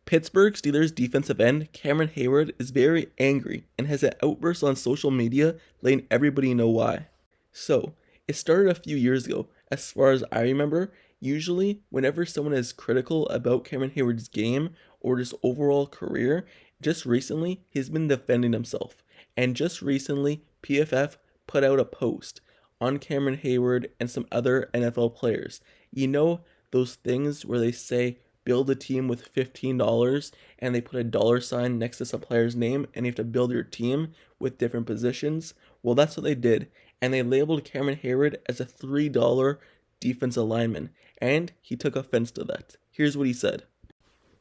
Pittsburgh Steelers defensive end Cameron Heyward is very angry and has an outburst on social media letting everybody know why. So, it started a few years ago. As far as I remember, usually whenever someone is critical about Cameron Heyward's game or just overall career, just recently he's been defending himself. And just recently, PFF put out a post on Cameron Heyward and some other NFL players. You know those things where they say build a team with $15 and they put a dollar sign next to some player's name and you have to build your team with different positions? Well, that's what they did. And they labeled Cameron Heyward as a $3 defensive lineman. And he took offense to that. Here's what he said.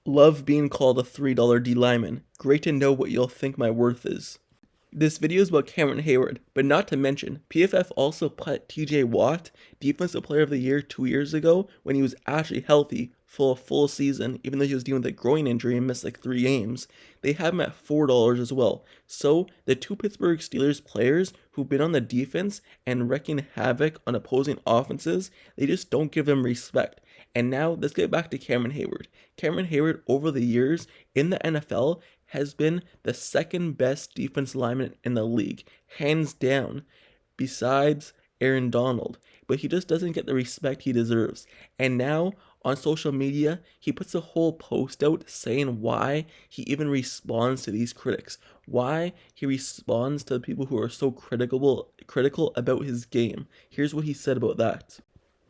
Love being called a $3 D lineman. Great to know what you'll think my worth is. This video is about Cameron Heyward, but not to mention, PFF also put TJ Watt, Defensive Player of the Year 2 years ago, when he was actually healthy for a full season, even though he was dealing with a groin injury and missed like 3 games. They have him at $4 as well. So, the two Pittsburgh Steelers players who've been on the defense and wrecking havoc on opposing offenses, they just don't give them respect. And now, let's get back to Cameron Heyward. Cameron Heyward, over the years in the NFL, has been the second best defense lineman in the league, hands down, besides Aaron Donald. But he just doesn't get the respect he deserves. And now, on social media, he puts a whole post out saying why he even responds to these critics, why he responds to the people who are so critical about his game. Here's what he said about that.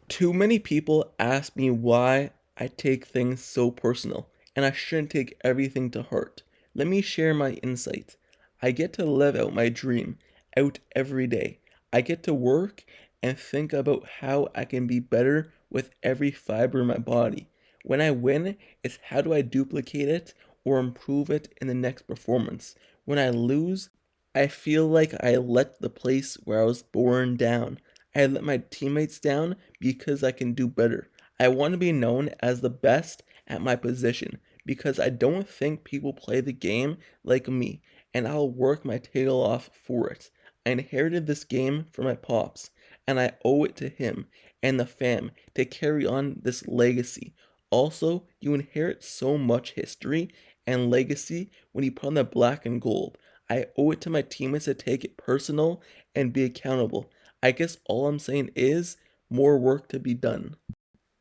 Too many people ask me why I take things so personal, and I shouldn't take everything to heart. Let me share my insight. I get to live out my dream out every day. I get to work and think about how I can be better with every fiber in my body. When I win, it's how do I duplicate it or improve it in the next performance. When I lose, I feel like I let the place where I was born down. I let my teammates down because I can do better. I want to be known as the best at my position because I don't think people play the game like me, and I'll work my tail off for it. I inherited this game from my pops, and I owe it to him and the fam to carry on this legacy. Also, you inherit so much history and legacy when you put on the black and gold. I owe it to my teammates to take it personal and be accountable. I guess all I'm saying is more work to be done.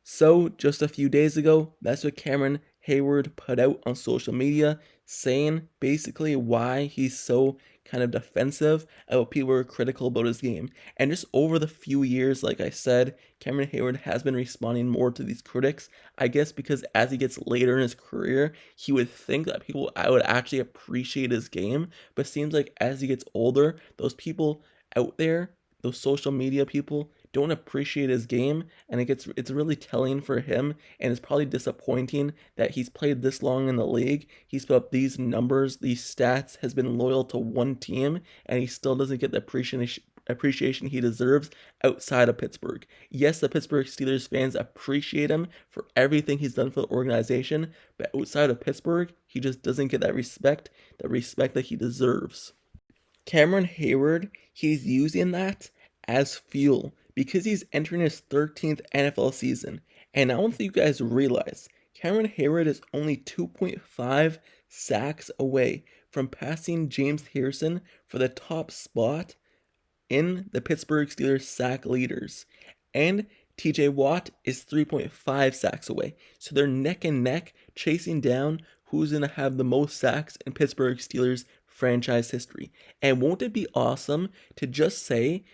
So, just a few days ago, that's what Cameron Heyward put out on social media, saying basically why he's so kind of defensive about people who are critical about his game. And just over the few years, like I said, Cameron Heyward has been responding more to these critics. I guess because as he gets later in his career, he would think that people would actually appreciate his game. But it seems like as he gets older, those people out there, those social media people, don't appreciate his game, and it's really telling for him, and it's probably disappointing that he's played this long in the league. He's put up these numbers, these stats, has been loyal to one team, and he still doesn't get the appreciation he deserves outside of Pittsburgh. Yes, the Pittsburgh Steelers fans appreciate him for everything he's done for the organization, but outside of Pittsburgh, he just doesn't get that respect that he deserves. Cameron Heyward, he's using that as fuel because he's entering his 13th NFL season. And I don't think you guys realize, Cameron Heyward is only 2.5 sacks away from passing James Harrison for the top spot in the Pittsburgh Steelers sack leaders. And TJ Watt is 3.5 sacks away. So they're neck and neck chasing down who's going to have the most sacks in Pittsburgh Steelers franchise history. And won't it be awesome to just say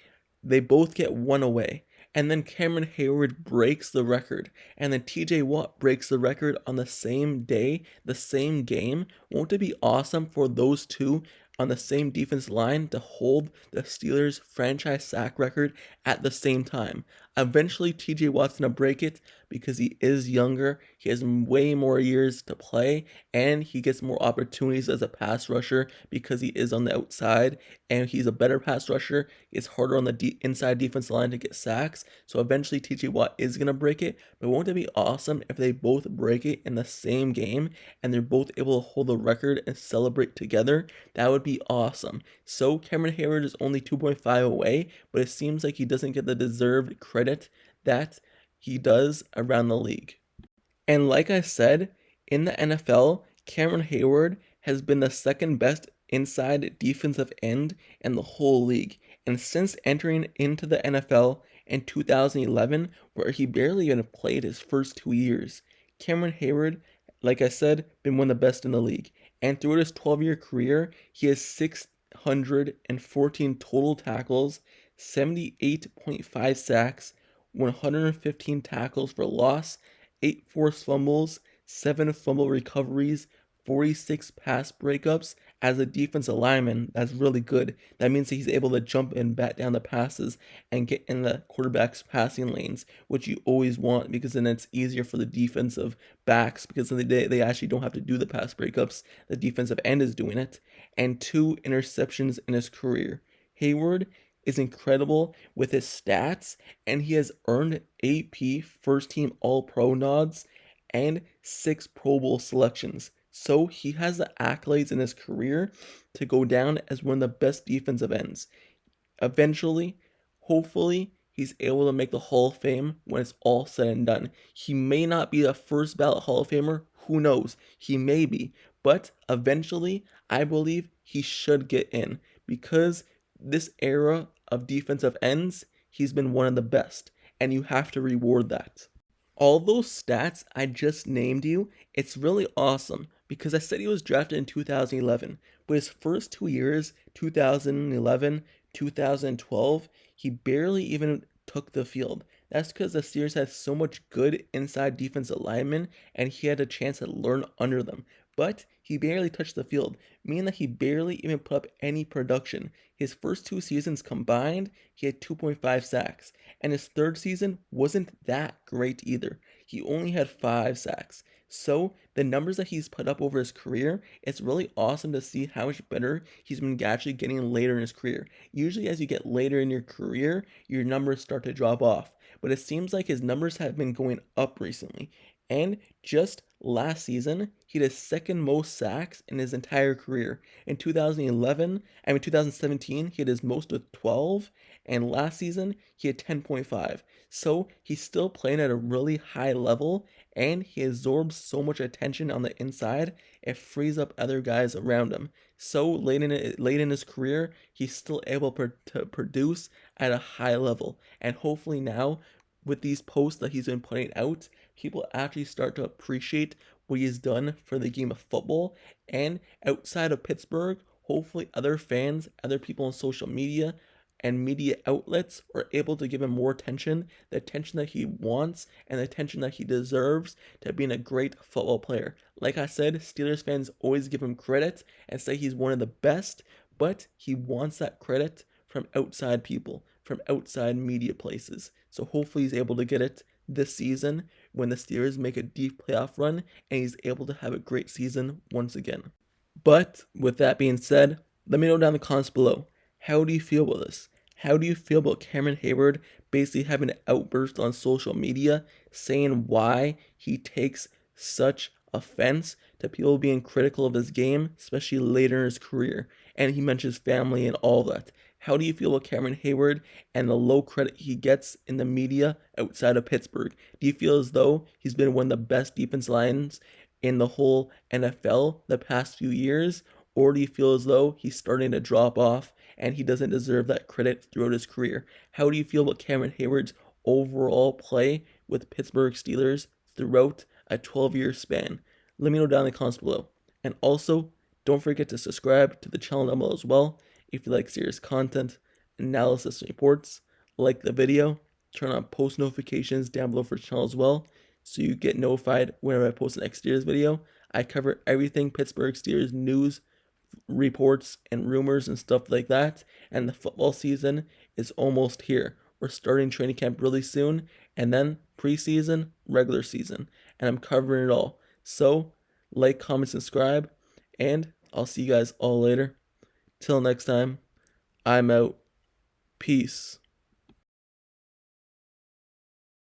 they both get one away, and then Cameron Heyward breaks the record, and then TJ Watt breaks the record on the same day, the same game? Won't it be awesome for those two on the same defense line to hold the Steelers franchise sack record at the same time? Eventually, TJ Watt's going to break it because he is younger, he has way more years to play, and he gets more opportunities as a pass rusher because he is on the outside, and he's a better pass rusher. It's harder on the inside defense line to get sacks, so eventually TJ Watt is going to break it. But won't it be awesome if they both break it in the same game, and they're both able to hold the record and celebrate together? That would be awesome. So Cameron Heyward is only 2.5 away, but it seems like he doesn't get the deserved credit that he does around the league. And like I said, in the NFL, Cameron Heyward has been the second best inside defensive end in the whole league, and since entering into the NFL in 2011, where he barely even played his first 2 years, Cameron Heyward, like I said, been one of the best in the league. And throughout his 12-year career, he has 614 total tackles, 78.5 sacks, 115 tackles for loss, 8 forced fumbles, 7 fumble recoveries, 46 pass breakups. As a defensive lineman, that's really good. That means that he's able to jump and bat down the passes and get in the quarterback's passing lanes, which you always want because then it's easier for the defensive backs because they actually don't have to do the pass breakups. The defensive end is doing it. And 2 interceptions in his career. Heyward is incredible with his stats, and he has earned AP first team All Pro nods and 6 Pro Bowl selections. So he has the accolades in his career to go down as one of the best defensive ends. Eventually, hopefully, he's able to make the Hall of Fame when it's all said and done. He may not be a first ballot Hall of Famer. Who knows? He may be. But eventually, I believe he should get in because this era of defensive ends, he's been one of the best. And you have to reward that. All those stats I just named you, it's really awesome because I said he was drafted in 2011, but his first 2 years, 2011, 2012, he barely even took the field. That's because the Steelers had so much good inside defensive linemen and he had a chance to learn under them. But he barely touched the field, meaning that he barely even put up any production. His first 2 seasons combined, he had 2.5 sacks, and his third season wasn't that great either. He only had 5 sacks. So the numbers that he's put up over his career, it's really awesome to see how much better he's been actually getting later in his career. Usually as you get later in your career, your numbers start to drop off. But it seems like his numbers have been going up recently. And just last season, he had his second most sacks in his entire career. In 2017, he had his most with 12, and last season, he had 10.5. So he's still playing at a really high level, and he absorbs so much attention on the inside, it frees up other guys around him. So late in his career, he's still able to produce at a high level. And hopefully now, with these posts that he's been putting out, people actually start to appreciate what he's done for the game of football. And outside of Pittsburgh, hopefully other fans, other people on social media, and media outlets are able to give him more attention, the attention that he wants, and the attention that he deserves to being a great football player. Like I said, Steelers fans always give him credit and say he's one of the best, but he wants that credit from outside people, from outside media places. So hopefully he's able to get it this season when the Steelers make a deep playoff run and he's able to have a great season once again. But with that being said, let me know down in the comments below. How do you feel about this? How do you feel about Cameron Heyward basically having an outburst on social media saying why he takes such offense to people being critical of his game, especially later in his career? And he mentions family and all that. How do you feel about Cameron Heyward and the low credit he gets in the media outside of Pittsburgh? Do you feel as though he's been one of the best defense lines in the whole NFL the past few years? Or do you feel as though he's starting to drop off and he doesn't deserve that credit throughout his career? How do you feel about Cameron Heyward's overall play with Pittsburgh Steelers throughout a 12-year span? Let me know down in the comments below. And also, don't forget to subscribe to the channel down below as well. If you like serious content, analysis, and reports, like the video, turn on post notifications down below for the channel as well, so you get notified whenever I post an Steelers video. I cover everything Pittsburgh Steelers news, reports, and rumors and stuff like that. And the football season is almost here. We're starting training camp really soon, and then preseason, regular season, and I'm covering it all. So, like, comment, subscribe, and I'll see you guys all later. Till next time, I'm out. Peace.